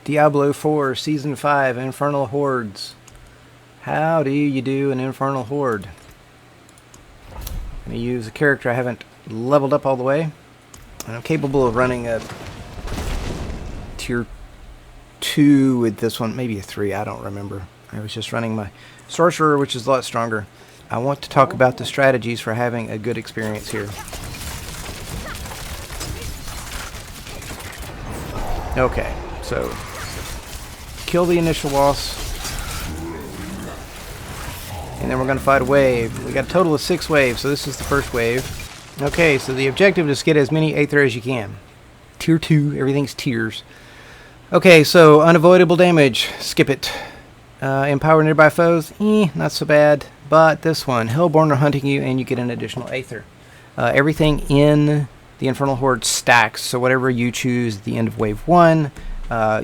Diablo 4 Season 5 Infernal Hordes. How do you do an Infernal Horde? I'm going to use a character I haven't leveled up all the way. And I'm capable of running a tier 2 with this one, maybe a 3, I don't remember. I was just running my sorcerer, which is a lot stronger. I want to talk about the strategies for having a good experience here. Okay, so kill the initial boss, and then we're going to fight a wave. We got a total of 6 waves, so this is the first wave. Okay, so the objective is to get as many Aether as you can. Tier 2, everything's tiers. Okay, so unavoidable damage, skip it. Empower nearby foes, not so bad. But this one, Hellborn are hunting you, and you get an additional Aether. Everything in the Infernal Horde stacks, so whatever you choose at the end of Wave 1,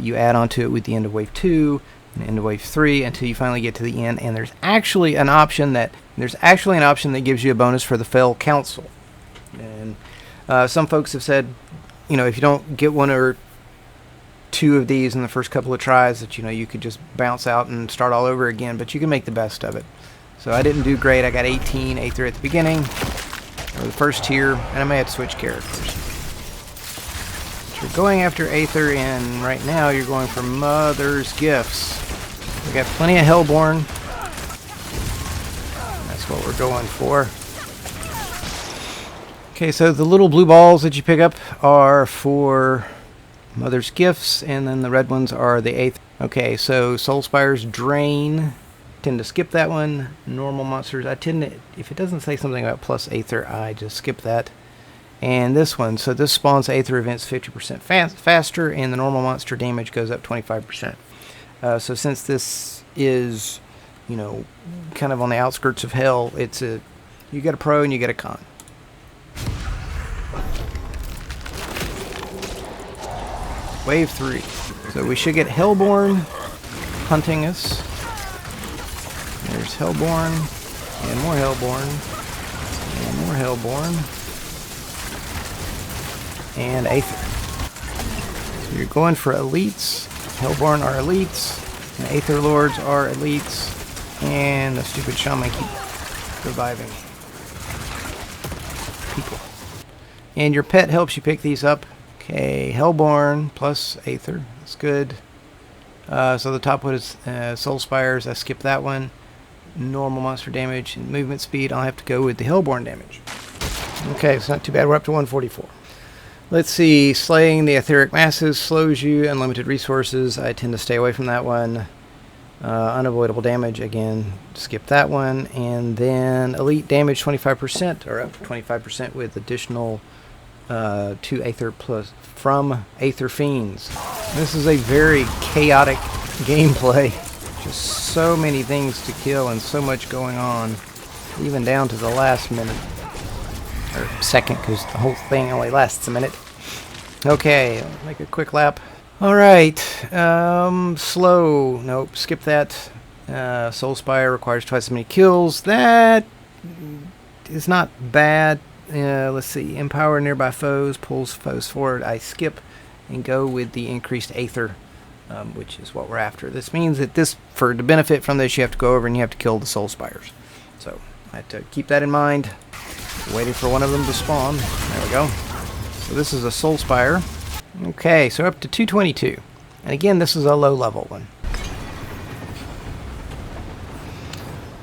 you add onto it with the end of Wave 2, and the end of Wave 3, until you finally get to the end. And there's actually an option that gives you a bonus for the Fell Council. And some folks have said, you know, if you don't get 1 or 2 of these in the first couple of tries, that you could just bounce out and start all over again. But you can make the best of it. So I didn't do great. I got 18 Aether at the beginning, or the first tier, and I may have to switch characters. So you're going after Aether, and right now you're going for Mother's Gifts. We got plenty of Hellborn. That's what we're going for. Okay, so the little blue balls that you pick up are for Mother's Gifts, and then the red ones are the Aether. Okay, so Soul Spire's Drain. Tend to skip that one. Normal monsters, I tend to, if it doesn't say something about plus Aether, I just skip that. And this one, so this spawns Aether events 50% faster, and the normal monster damage goes up 25%. So since this is, kind of on the outskirts of hell, you get a pro and you get a con. Wave 3. So we should get Hellborn hunting us. There's Hellborn, and more Hellborn, and more Hellborn, and Aether. So you're going for elites. Hellborn are elites, and Aether Lords are elites, and the stupid shaman keep reviving people. And your pet helps you pick these up. Okay, Hellborn plus Aether, that's good. So the top one is Soul Spires, I skipped that one. Normal monster damage and movement speed, I'll have to go with the Hellborn damage. Okay, it's not too bad. We're up to 144. Let's see. Slaying the etheric masses slows you. Unlimited resources, I tend to stay away from that one. Unavoidable damage, again, skip that one. And then elite damage 25%, or up to 25% with additional 2 Aether plus from Aether Fiends. This is a very chaotic gameplay. Just so many things to kill and so much going on, even down to the last minute or second, because the whole thing only lasts a minute. Okay, I'll make a quick lap. Alright, slow, nope, skip that. Soul Spire requires twice as many kills. That is not bad. Let's see, empower nearby foes, pulls foes forward. I skip and go with the increased Aether, which is what we're after. This means that to benefit from this, you have to go over and you have to kill the Soul Spires. So I have to keep that in mind. Waiting for one of them to spawn. There we go. So this is a Soul Spire. Okay, so up to 222. And again, this is a low level one.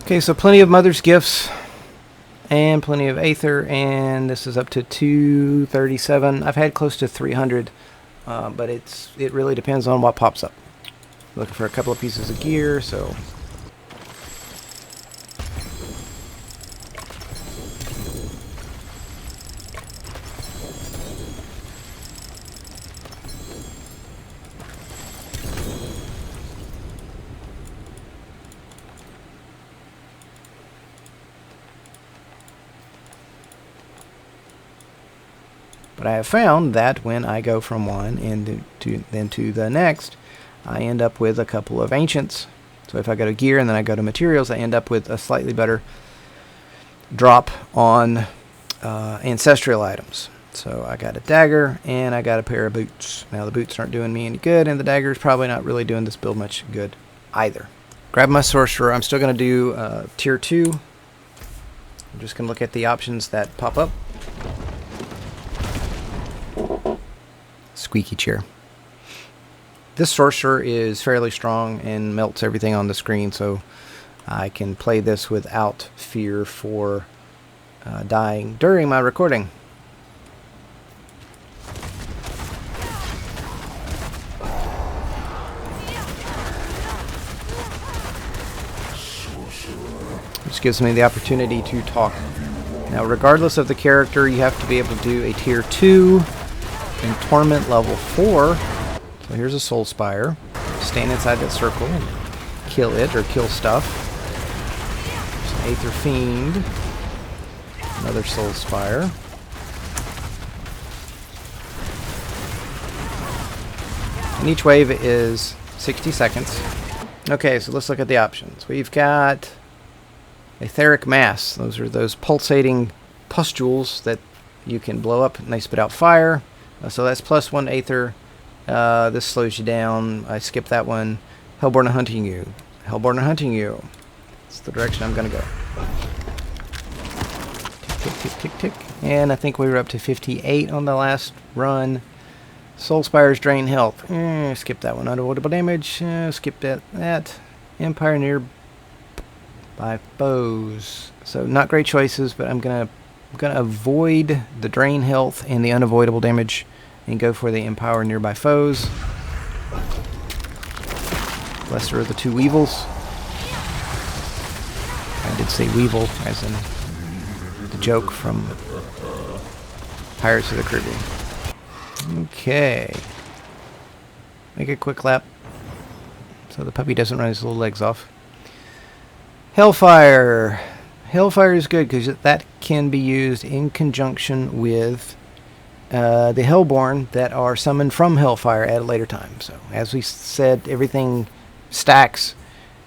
Okay, so plenty of Mother's Gifts and plenty of Aether, and this is up to 237. I've had close to 300. But it really depends on what pops up. Looking for a couple of pieces of gear, so but I have found that when I go from one and then to the next, I end up with a couple of ancients. So if I go to gear and then I go to materials, I end up with a slightly better drop on ancestral items. So I got a dagger and I got a pair of boots. Now the boots aren't doing me any good, and the dagger is probably not really doing this build much good either. Grab my sorcerer. I'm still going to do tier 2. I'm just going to look at the options that pop up. Squeaky chair. This sorcerer is fairly strong and melts everything on the screen, so I can play this without fear for dying during my recording. This gives me the opportunity to talk. Now, regardless of the character, you have to be able to do a tier 2 in Torment level 4. So here's a Soul Spire. Stand inside that circle and kill it, or kill stuff. There's an Aether Fiend. Another Soul Spire. And each wave is 60 seconds. Okay, so let's look at the options. We've got Etheric Mass. Those are those pulsating pustules that you can blow up and they spit out fire. So that's +1 Aether. This slows you down. I skip that one. Hellborn hunting you. Hellborn hunting you. That's the direction I'm going to go. Tick, tick, tick, tick, tick. And I think we were up to 58 on the last run. Soul Spires drain health. Skip that one. Unavoidable damage. Skip that. Empire near by foes. So not great choices, but I'm gonna avoid the drain health and the unavoidable damage and go for the empower nearby foes. Lesser of the two evils. I did say weevil as in the joke from Pirates of the Caribbean. Okay. Make a quick lap so the puppy doesn't run his little legs off. Hellfire. Hellfire is good because that can be used in conjunction with the Hellborn that are summoned from Hellfire at a later time. So, as we said, everything stacks.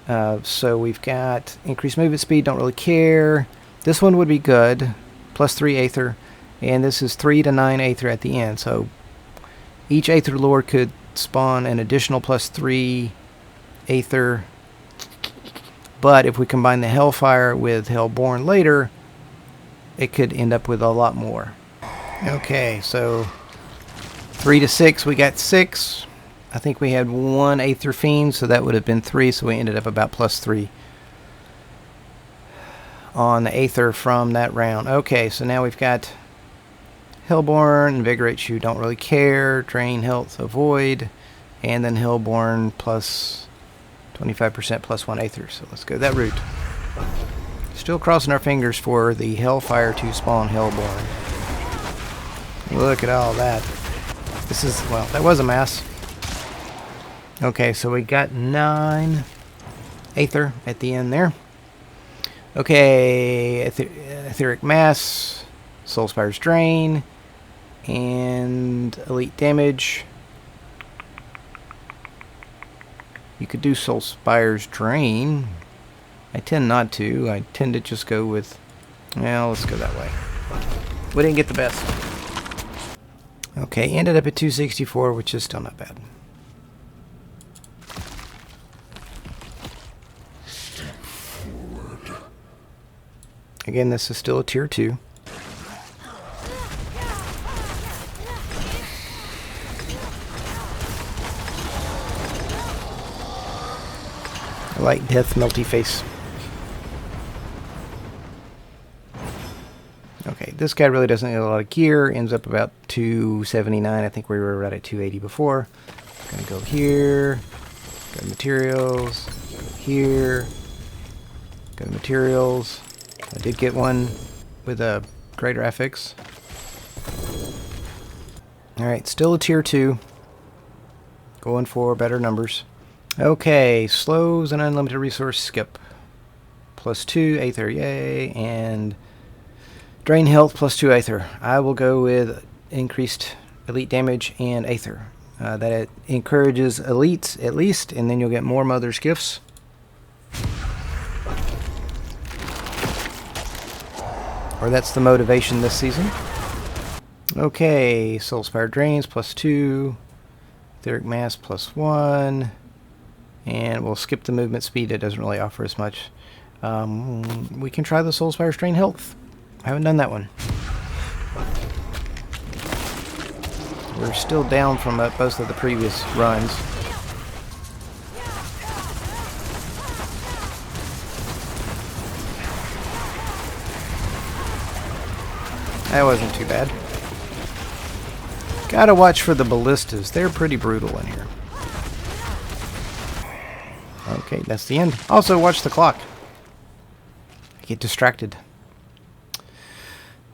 So we've got increased movement speed, don't really care. This one would be good. +3 Aether. And this is 3 to 9 Aether at the end. So each Aether Lord could spawn an additional +3 Aether. But if we combine the Hellfire with Hellborn later, it could end up with a lot more. Okay, so 3 to 6, we got 6. I think we had 1 Aether Fiend, so that would have been 3, so we ended up about +3 on the Aether from that round. Okay, so now we've got Hellborn, Invigorates you, don't really care, Drain Health, Avoid, and then Hellborn plus 25% +1 Aether. So let's go that route. Still crossing our fingers for the Hellfire to spawn Hellborn. Look at all that. This is, well, that was a mass. Okay, so we got 9 Aether at the end there. Okay, Etheric Mass, Soul Spire's Drain, and Elite Damage. You could do Soul Spire's Drain. I tend not to. I tend to just go with, well, let's go that way. We didn't get the best. Okay, ended up at 264, which is still not bad. Again, this is still a tier 2. I like Death Melty Face. Okay, this guy really doesn't need a lot of gear. Ends up about 279. I think we were right at 280 before. Gonna go here. Go to materials. Go here. Go to materials. I did get one with a greater affix. Alright, still a tier 2. Going for better numbers. Okay, slows and unlimited resource skip. +2 Aether, yay, and drain health +2 Aether. I will go with increased elite damage and Aether. That it encourages elites at least, and then you'll get more Mother's Gifts. Or that's the motivation this season. Okay, Soulspire Drains +2, Etheric Mass +1, and we'll skip the movement speed. It doesn't really offer as much. We can try the Soulspire Drain Health. I haven't done that one. We're still down from most of the previous runs. That wasn't too bad. Gotta watch for the ballistas. They're pretty brutal in here. Okay, that's the end. Also, watch the clock. I get distracted.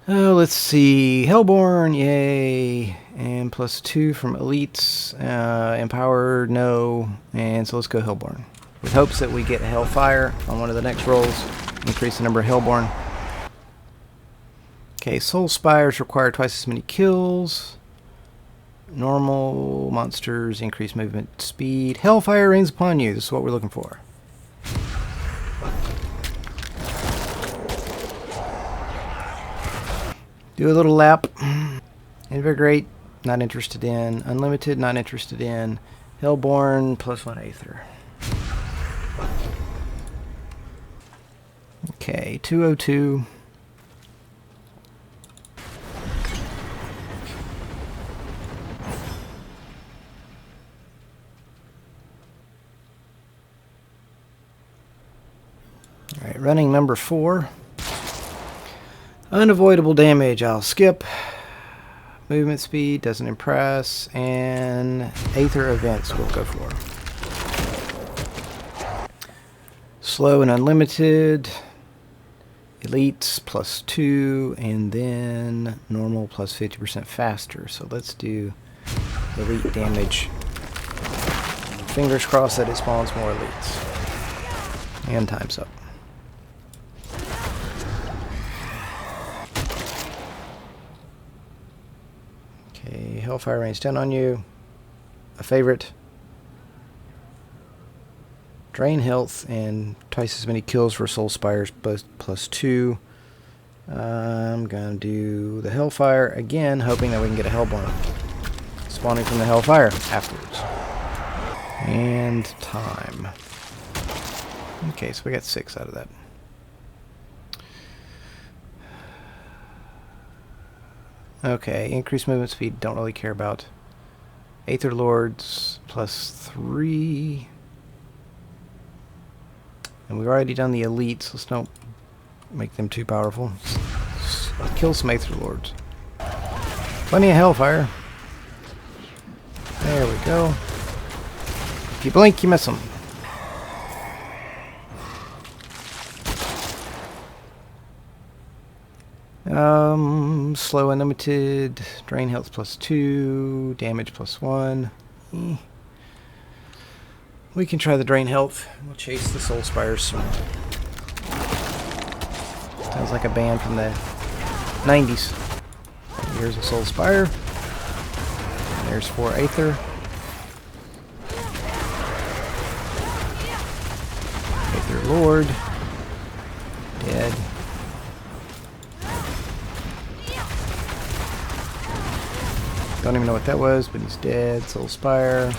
Oh, let's see. Hellborn, yay. And +2 from elites. Empowered, no. And so let's go Hellborn. With hopes that we get Hellfire on one of the next rolls. Increase the number of Hellborn. Okay, Soul Spires require twice as many kills. Normal monsters increase movement speed. Hellfire rains upon you. This is what we're looking for. Do a little lap. Invigorate, not interested in. Unlimited, not interested in. Hellborn, +1 Aether. Okay, 202. Alright, running number 4. Unavoidable damage, I'll skip. Movement speed, doesn't impress. And Aether events we'll go for. Slow and unlimited. Elites +2. And then normal +50% faster. So let's do elite damage. Fingers crossed that it spawns more elites. And time's up. Okay, Hellfire rains down on you. A favorite. Drain health and twice as many kills for Soul Spires, both +2. I'm gonna do the Hellfire again, hoping that we can get a Hellborn spawning from the Hellfire afterwards. And time. Okay, so we got 6 out of that. Okay, increased movement speed, don't really care about. Aether Lords +3. And we've already done the elites, let's don't make them too powerful. Let's kill some Aether Lords. Plenty of Hellfire. There we go. If you blink, you miss them. Slow unlimited, drain health +2, damage +1. We can try the drain health. We'll chase the Soul Spires some. Sounds like a band from the 90s. Here's a Soul Spire. And there's 4 Aether. Aether Lord. Dead. Don't even know what that was, but he's dead. Soul Spire. I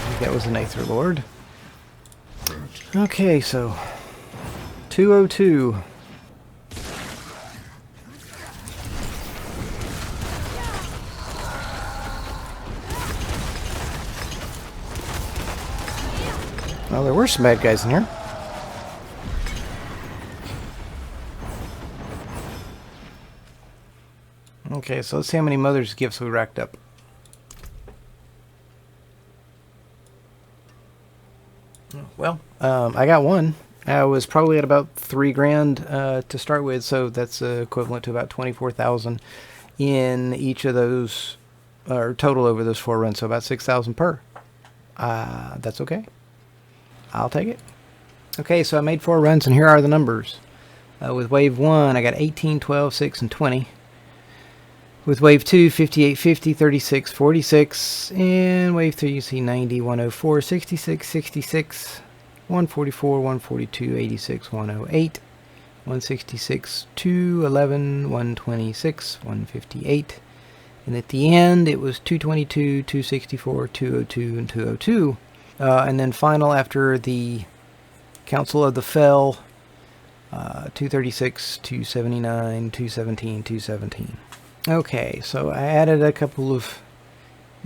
think that was an Aether Lord. Okay, so 202. Well, there were some bad guys in here. Okay, so let's see how many Mother's Gifts we racked up. Well, I got one. I was probably at about $3,000 to start with, so that's equivalent to about 24,000 in each of those, or total over those 4 runs, so about 6,000 per. That's okay. I'll take it. Okay, so I made 4 runs, and here are the numbers. With Wave 1, I got 18, 12, 6, and 20. With Wave 2, 58, 50, 36, 46. And Wave 3, you see 90, 104, 66, 66, 144, 142, 86, 108. 166, 211, 126, 158. And at the end, it was 222, 264, 202, and 202. And then final after the Council of the Fell, 236, 279, 217, 217. Okay, so I added a couple of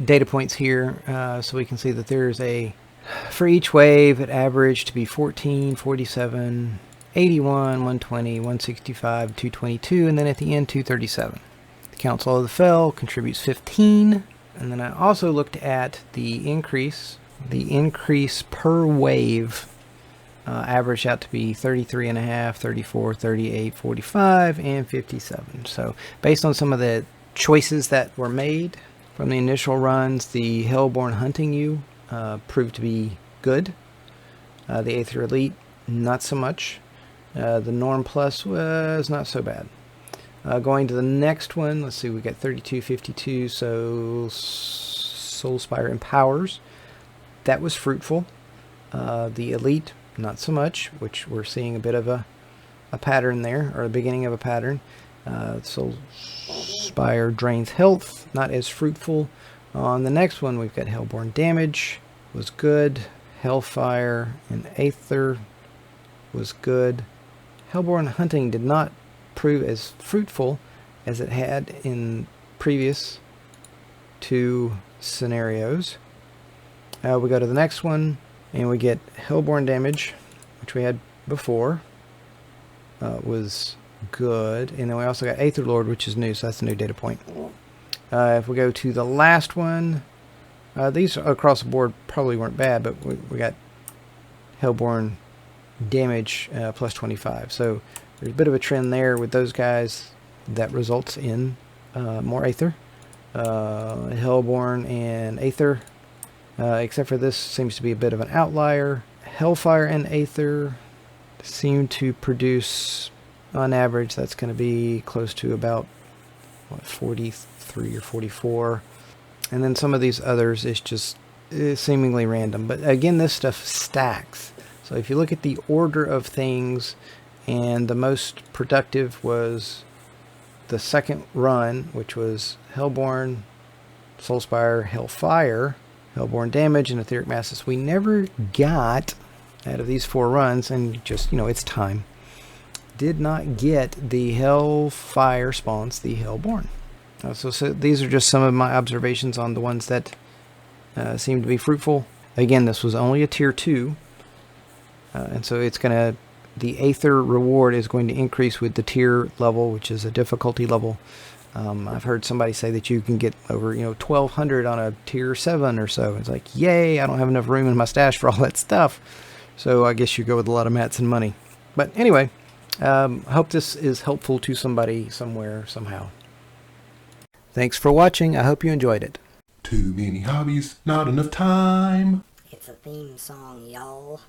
data points here so we can see that there's a, for each wave, it averaged to be 14, 47, 81, 120, 165, 222, and then at the end, 237. The Council of the Fell contributes 15, and then I also looked at the increase per wave averaged out to be 33.5, 34, 38, 45, and 57. So based on some of the choices that were made from the initial runs, the Hellborn hunting you proved to be good. The Aether Elite, not so much. The Norm Plus was not so bad. Going to the next one, let's see, we got 32, 52, so Soulspire Empowers. That was fruitful. The Elite, not so much, which we're seeing a bit of a pattern there, or the beginning of a pattern. Soulspire drains health, not as fruitful. On the next one, we've got Hellborn Damage, was good. Hellfire and Aether was good. Hellborn Hunting did not prove as fruitful as it had in previous two scenarios. We go to the next one, and we get Hellborn Damage, which we had before. Was good. And then we also got Aether Lord, which is new, so that's a new data point. If we go to the last one, these across the board probably weren't bad, but we got Hellborn Damage plus 25. So there's a bit of a trend there with those guys that results in more Aether. Hellborn and Aether, except for this seems to be a bit of an outlier. Hellfire and Aether seem to produce, on average, that's going to be close to about, what, 43 or 44. And then some of these others is just seemingly random. But again, this stuff stacks. So if you look at the order of things, and the most productive was the second run, which was Hellborn, Soulspire, Hellfire, Hellborn Damage, and Etheric Masses. We never got, out of these four runs, and just, it's time, did not get the Hellfire spawns, the Hellborn. So these are just some of my observations on the ones that seem to be fruitful. Again, this was only a tier 2, and so it's going to, the Aether reward is going to increase with the tier level, which is a difficulty level. I've heard somebody say that you can get over 1,200 on a tier 7 or so. It's like, yay, I don't have enough room in my stash for all that stuff. So I guess you go with a lot of mats and money. But anyway, hope this is helpful to somebody somewhere, somehow. Thanks for watching. I hope you enjoyed it. Too many hobbies, not enough time. It's a theme song, y'all.